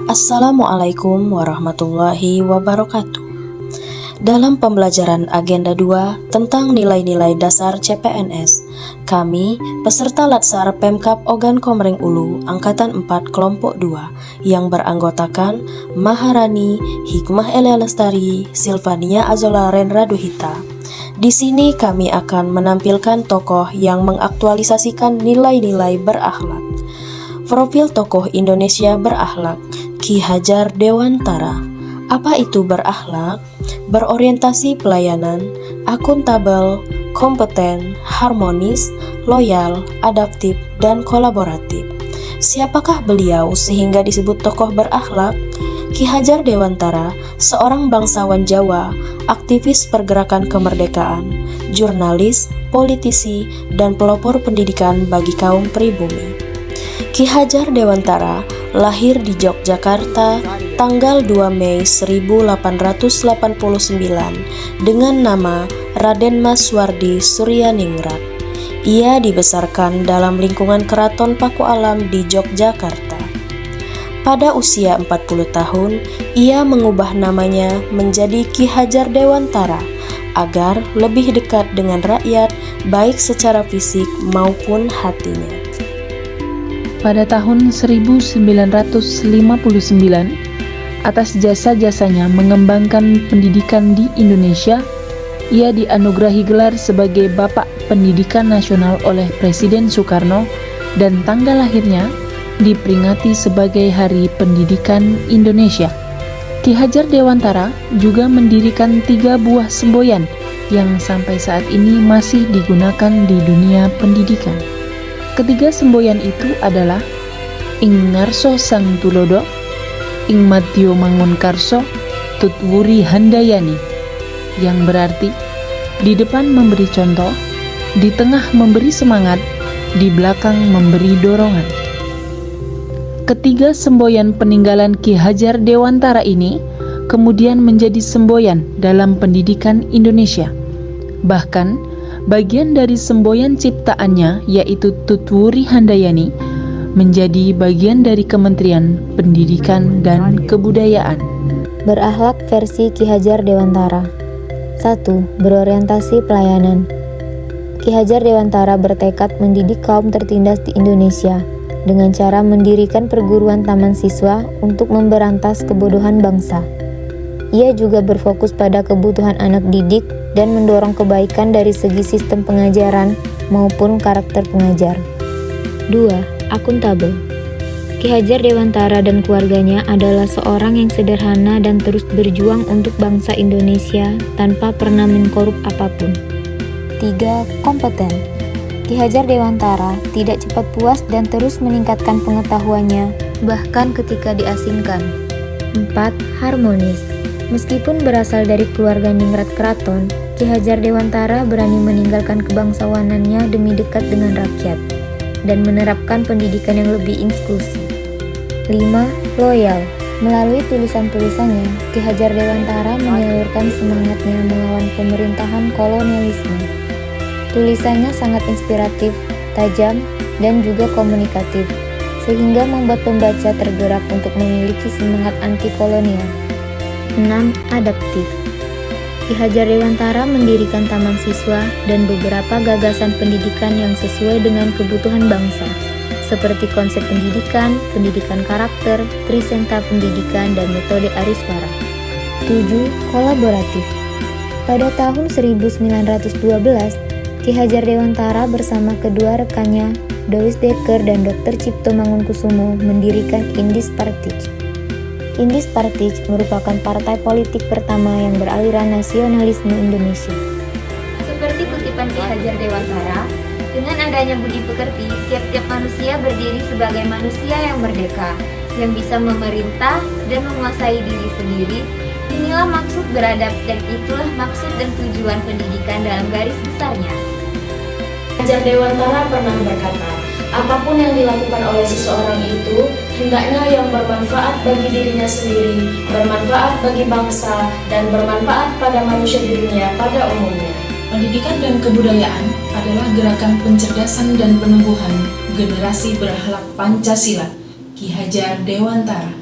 Assalamualaikum warahmatullahi wabarakatuh. Dalam pembelajaran Agenda 2 tentang nilai-nilai dasar CPNS, kami, peserta Latsar Pemkab Ogan Komering Ulu, Angkatan 4 Kelompok 2, yang beranggotakan Maharani, Hikmah Elia Lestari, Silvania Azola Rendra Duhita. Di sini kami akan menampilkan tokoh yang mengaktualisasikan nilai-nilai berakhlak. Profil tokoh Indonesia berakhlak, Ki Hajar Dewantara. Apa itu berakhlak? Berorientasi pelayanan, akuntabel, kompeten, harmonis, loyal, adaptif, dan kolaboratif. Siapakah beliau sehingga disebut tokoh berakhlak? Ki Hajar Dewantara, seorang bangsawan Jawa, aktivis pergerakan kemerdekaan, jurnalis, politisi, dan pelopor pendidikan bagi kaum pribumi. Ki Hajar Dewantara lahir di Yogyakarta tanggal 2 Mei 1889 dengan nama Raden Mas Wardi Suryaningrat. Ia dibesarkan dalam lingkungan Keraton Pakualam di Yogyakarta. Pada usia 40 tahun, ia mengubah namanya menjadi Ki Hajar Dewantara agar lebih dekat dengan rakyat baik secara fisik maupun hatinya. Pada tahun 1959, atas jasa-jasanya mengembangkan pendidikan di Indonesia, ia dianugerahi gelar sebagai Bapak Pendidikan Nasional oleh Presiden Soekarno dan tanggal lahirnya diperingati sebagai Hari Pendidikan Indonesia. Ki Hajar Dewantara juga mendirikan 3 buah semboyan yang sampai saat ini masih digunakan di dunia pendidikan. Ketiga semboyan itu adalah Ing Ngarso Sang Tulodo, Ing Madyo Mangunkarso, Tutwuri Handayani, yang berarti di depan memberi contoh, di tengah memberi semangat, di belakang memberi dorongan. Ketiga semboyan peninggalan Ki Hajar Dewantara ini kemudian menjadi semboyan dalam pendidikan Indonesia. Bahkan bagian dari semboyan ciptaannya, yaitu Tutwuri Handayani, menjadi bagian dari Kementerian Pendidikan dan Kebudayaan. Berakhlak versi Ki Hajar Dewantara. 1. Berorientasi pelayanan. Ki Hajar Dewantara bertekad mendidik kaum tertindas di Indonesia dengan cara mendirikan perguruan taman siswa untuk memberantas kebodohan bangsa. Ia juga berfokus pada kebutuhan anak didik dan mendorong kebaikan dari segi sistem pengajaran maupun karakter pengajar. 2. Akuntabel. Ki Hajar Dewantara dan keluarganya adalah seorang yang sederhana dan terus berjuang untuk bangsa Indonesia tanpa pernah mengkorup apapun. 3. Kompeten. Ki Hajar Dewantara tidak cepat puas dan terus meningkatkan pengetahuannya bahkan ketika diasingkan. 4. Harmonis. Meskipun berasal dari keluarga ningrat keraton, Ki Hajar Dewantara berani meninggalkan kebangsawanannya demi dekat dengan rakyat dan menerapkan pendidikan yang lebih inklusif. 5. Loyal. Melalui tulisan-tulisannya, Ki Hajar Dewantara menyalurkan semangatnya melawan pemerintahan kolonialisme. Tulisannya sangat inspiratif, tajam, dan juga komunikatif, sehingga membuat pembaca tergerak untuk memiliki semangat anti-kolonial. 6. Adaptif. Ki Hajar Dewantara mendirikan taman siswa dan beberapa gagasan pendidikan yang sesuai dengan kebutuhan bangsa, seperti konsep pendidikan, pendidikan karakter, trisenta pendidikan, dan metode Ariswara. 7. Kolaboratif. Pada tahun 1912, Ki Hajar Dewantara bersama kedua rekannya, Douis Dekker dan Dr. Cipto Mangunkusumo, mendirikan Indis Partij. Indis Partij merupakan partai politik pertama yang beraliran nasionalisme Indonesia. Seperti kutipan Ki Hajar Dewantara, dengan adanya budi pekerti, tiap-tiap manusia berdiri sebagai manusia yang merdeka, yang bisa memerintah dan menguasai diri sendiri. Inilah maksud beradab dan itulah maksud dan tujuan pendidikan dalam garis besarnya. Hajar Dewantara pernah berkata, apapun yang dilakukan oleh seseorang itu, hendaknya yang bermanfaat bagi dirinya sendiri, bermanfaat bagi bangsa, dan bermanfaat pada manusia di dunia pada umumnya. Pendidikan dan kebudayaan adalah gerakan pencerdasan dan penumbuhan generasi berakhlak Pancasila. Ki Hajar Dewantara.